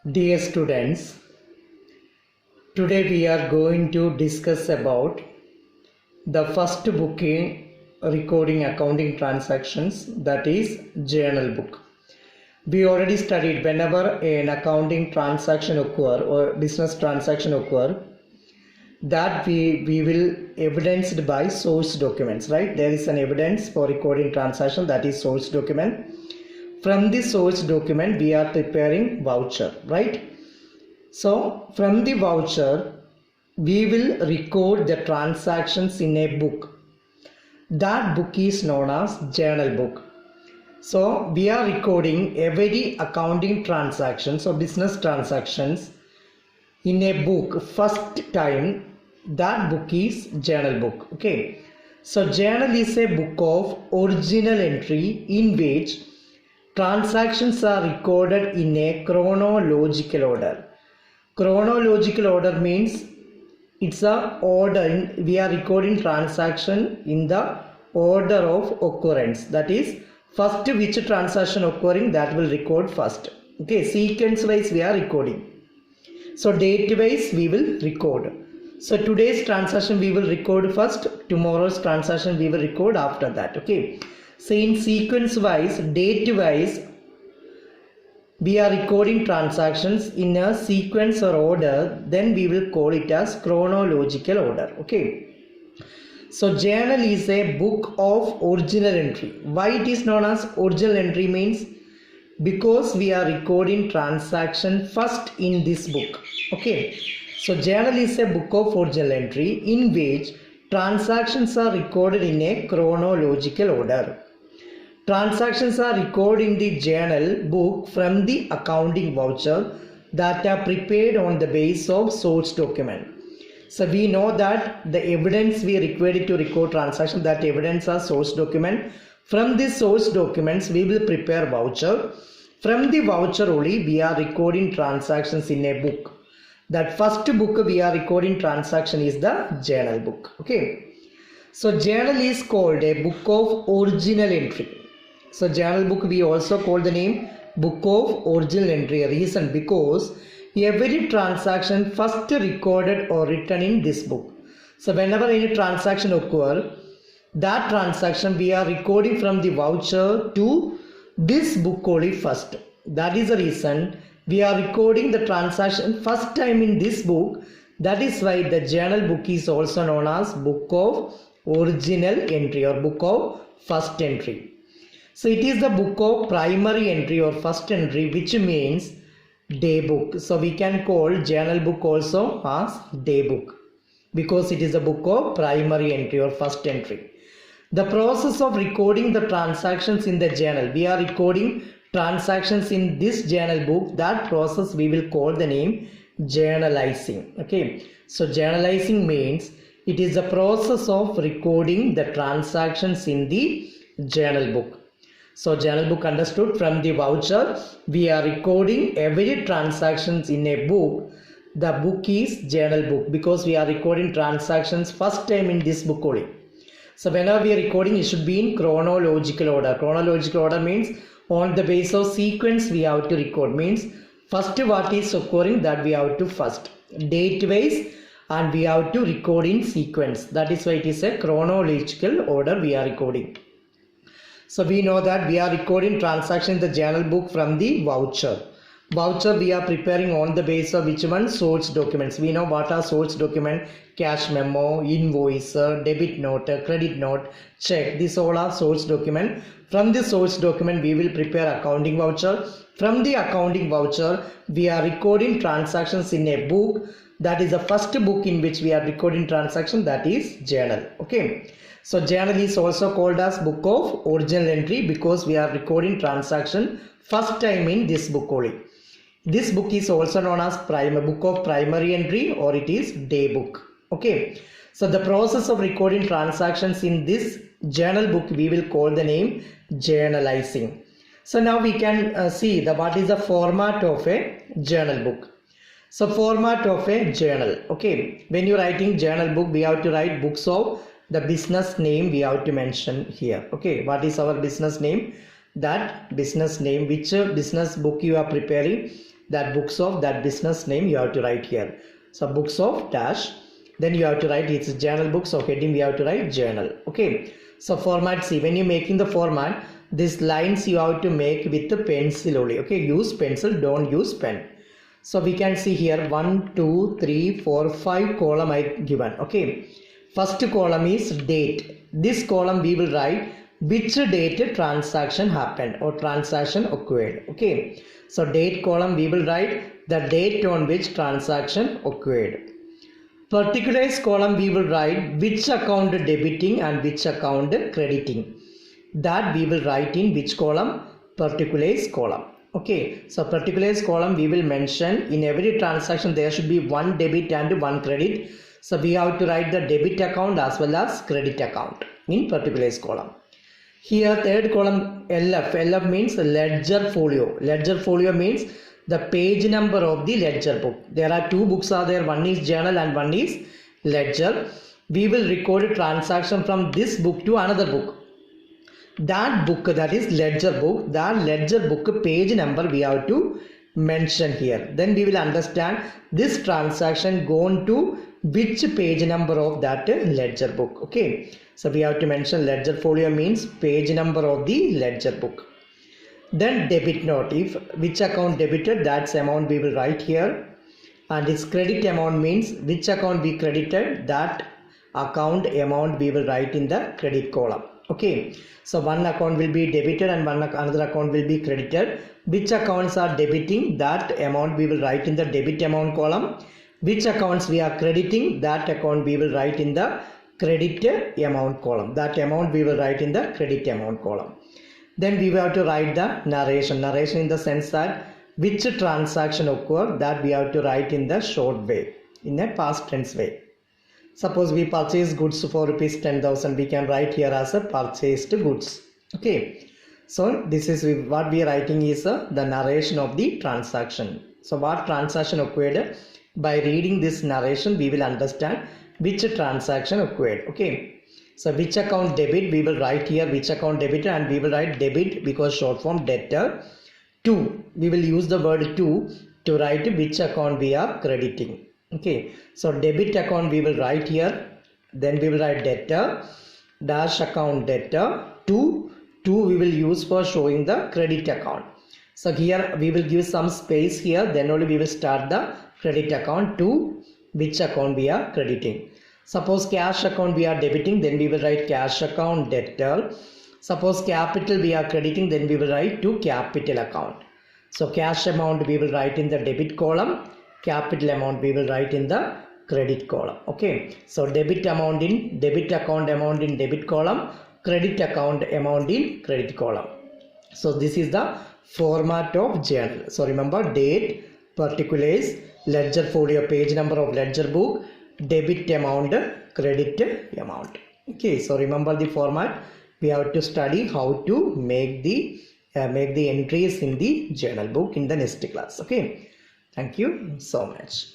Dear students, today we are going to discuss about the first book in recording accounting transactions, that is journal book. We already studied whenever an accounting transaction occur or business transaction occur, that we will evidenced by source documents, right? There is an evidence for recording transaction, that is source document. From the source document we are preparing voucher, right? So from the voucher we will record the transactions in a book. That book is known as journal book. So we are recording every accounting transactions or business transactions in a book first time. That book is journal book. Okay, so journal is a book of original entry in which transactions are recorded in a chronological order. Chronological order means it's a order we are recording transaction in the order of occurrence, that is first which transaction occurring, that will record first. Okay, sequence wise we are recording. So date wise we will record. So today's transaction we will record first, tomorrow's transaction we will record after that. Okay, so in sequence wise, date wise, we are recording transactions in a sequence or order, then we will call it as chronological order. Okay, so journal is a book of original entry. Why it is known as original entry means because we are recording transaction first in this book. Okay, so journal is a book of original entry in which transactions are recorded in a chronological order. Transactions are recorded in the journal book from the accounting voucher that are prepared on the basis of source document. So we know that the evidence we required to record transaction, that evidence are source document. From this source documents we will prepare voucher. From the voucher only we are recording transactions in a book. That first book we are recording transaction is the journal book. Okay, so journal is called a book of original entry. So journal book we also call the name book of original entry. A reason because every transaction first recorded or written in this book. So whenever any transaction occur, that transaction we are recording from the voucher to this book only first. That is the reason we are recording the transaction first time in this book. That is why the journal book is also known as book of original entry or book of first entry. So it is the book of primary entry or first entry, which means day book. So we can call journal book also as day book because it is a book of primary entry or first entry. The process of recording the transactions in the journal, we are recording transactions in this journal book. That process we will call the name journalizing. Okay, so journalizing means it is the process of recording the transactions in the journal book. So journal book understood, from the voucher we are recording every transactions in a book. The book is journal book because we are recording transactions first time in this book only. So whenever we are recording, it should be in chronological order. Chronological order means on the basis of sequence we have to record, means first what is occurring, that we have to first, date wise, and we have to record in sequence. That is why it is a chronological order we are recording. So we know that we are recording transaction in the journal book from the voucher. Voucher we are preparing on the basis of which one? Source documents. We know what are source document: cash memo, invoice, debit note, credit note, check. These all are source document. From the source document we will prepare accounting voucher. From the accounting voucher we are recording transactions in a book. That is the first book in which we are recording transaction, that is journal. Okay, so journal is also called as book of original entry because we are recording transaction first time in this book only. This book is also known as book of primary entry, or it is day book. Okay, so the process of recording transactions in this journal book we will call the name journalizing. So now we can see what is the format of a journal book. So format of a journal. Okay, when you are writing journal book, we have to write books of the business name we have to mention here. Okay, what is our business name? That business name, which business book you are preparing, that books of that business name you have to write here. So books of dash, then you have to write it's journal book, so heading we have to write journal. Okay, so format, see, when you're making the format, these lines you have to make with the pencil only. Okay, use pencil, don't use pen. So we can see here 1 2 3 4 5 column I given. Okay, first column is date. This column we will write which date transaction happened or transaction occurred. Okay, so date column we will write the date on which transaction occurred. Particulars column we will write which account debiting and which account crediting. That we will write in which column? Particulars column. Okay, so particulars column we will mention in every transaction there should be one debit and one credit. So we have to write the debit account as well as credit account in particulars column. Here third column LF. LF means ledger folio. Ledger folio means the page number of the ledger book. There are two books are there. One is journal and one is ledger. We will record a transaction from this book to another book. That book, that is ledger book, that ledger book page number we have to mention here. Then we will understand this transaction gone to which page number of that ledger book. Okay, so we have to mention ledger folio means page number of the ledger book. Then debit note, if which account debited, that's amount we will write here. And its credit amount means which account we credited, that account amount we will write in the credit column. Okay, so one account will be debited and another account will be credited. Which accounts are debiting, that amount we will write in the debit amount column. Which accounts we are crediting, that account we will write in the credit amount column. That amount we will write in the credit amount column. Then we have to write the narration. Narration in the sense that which transaction occurred, that we have to write in the short way, in a past tense way. Suppose we purchase goods for rupees 10,000, we can write here as a purchased goods. Okay, so this is what we are writing is the narration of the transaction. So what transaction occurred? By reading this narration we will understand which transaction occurred. Okay, so which account debit, we will write here which account debit, and we will write debit because short form debtor. To, we will use the word to write which account we are crediting. Okay, so debit account we will write here, then we will write debtor dash account debtor. To we will use for showing the credit account. So here we will give some space here, then only we will start the credit account to which account we are crediting. Suppose cash account we are debiting, then we will write cash account debtor. Suppose capital we are crediting, then we will write to capital account. So cash amount we will write in the debit column, capital amount we will write in the credit column. Okay, so debit amount in debit account amount in debit column, credit account amount in credit column. So this is the format of journal. So remember date, particulars, ledger folio page number of ledger book, debit amount, credit amount. Okay, so remember the format. We have to study how to make the entries in the journal book in the next class. Okay, thank you so much.